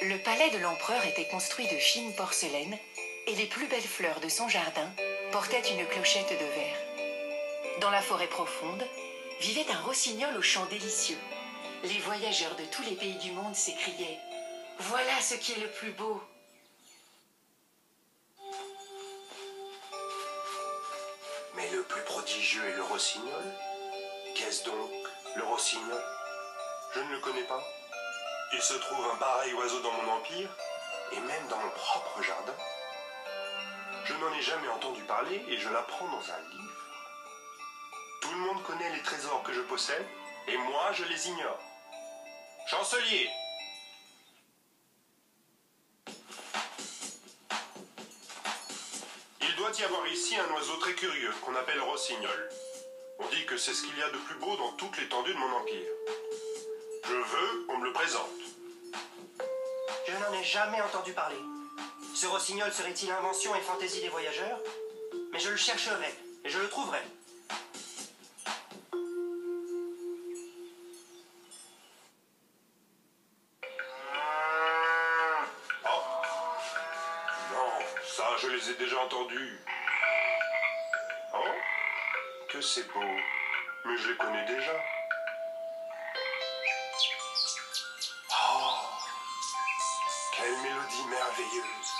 Le palais de l'empereur était construit de fine porcelaine et les plus belles fleurs de son jardin portaient une clochette de verre. Dans la forêt profonde vivait un rossignol au chant délicieux. Les voyageurs de tous les pays du monde s'écriaient « Voilà ce qui est le plus beau !» Mais le plus prodigieux est le rossignol? Qu'est-ce donc, le rossignol? Je ne le connais pas. Il se trouve un pareil oiseau dans mon empire, et même dans mon propre jardin. Je n'en ai jamais entendu parler et je l'apprends dans un livre. Tout le monde connaît les trésors que je possède, et moi je les ignore. Chancelier! Il doit y avoir ici un oiseau très curieux qu'on appelle rossignol. On dit que c'est ce qu'il y a de plus beau dans toute l'étendue de mon empire. Je veux qu'on me le présente. Je n'en ai jamais entendu parler. Ce rossignol serait-il invention et fantaisie des voyageurs? Mais je le chercherai et je le trouverai. Oh! Non, ça je les ai déjà entendus. Oh? Que c'est beau. Mais je les connais déjà. Oh! Quelle mélodie merveilleuse.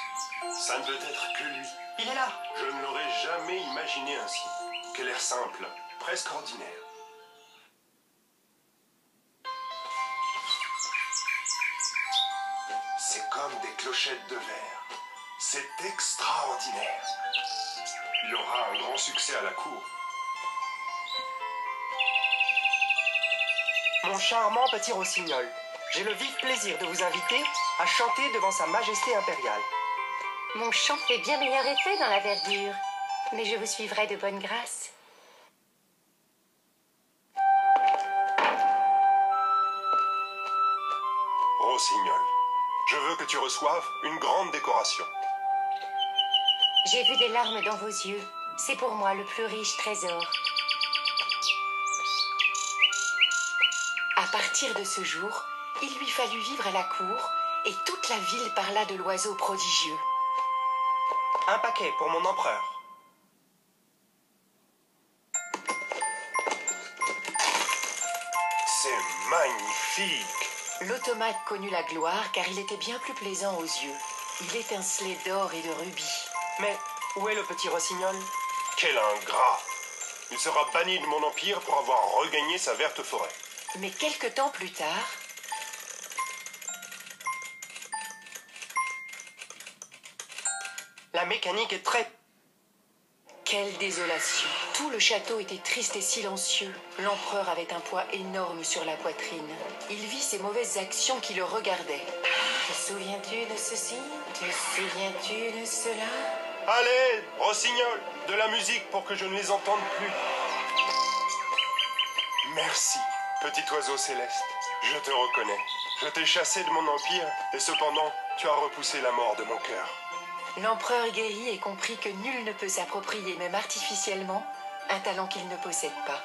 Ça ne peut être que lui. Il est là! Je ne l'aurais jamais imaginé ainsi. Quel air simple, presque ordinaire. C'est comme des clochettes de verre. C'est extraordinaire. Il aura un grand succès à la cour. Mon charmant petit rossignol, j'ai le vif plaisir de vous inviter à chanter devant sa majesté impériale. Mon chant fait bien meilleur effet dans la verdure, mais je vous suivrai de bonne grâce. Rossignol, je veux que tu reçoives une grande décoration. J'ai vu des larmes dans vos yeux. C'est pour moi le plus riche trésor. À partir de ce jour, il lui fallut vivre à la cour et toute la ville parla de l'oiseau prodigieux. Un paquet pour mon empereur. C'est magnifique. L'automate connut la gloire car il était bien plus plaisant aux yeux. Il étincelait d'or et de rubis. Mais où est le petit rossignol? Quel ingrat! Il sera banni de mon empire pour avoir regagné sa verte forêt. Mais quelque temps plus tard, La mécanique est très... quelle désolation! Tout le château était triste et silencieux. L'empereur avait un poids énorme sur la poitrine. Il vit ses mauvaises actions qui le regardaient. Te souviens-tu de ceci? Te souviens-tu de cela? Allez, rossignol, de la musique pour que je ne les entende plus. Merci, petit oiseau céleste. Je te reconnais. Je t'ai chassé de mon empire et cependant, tu as repoussé la mort de mon cœur. L'empereur guérit et comprit que nul ne peut s'approprier, même artificiellement, un talent qu'il ne possède pas.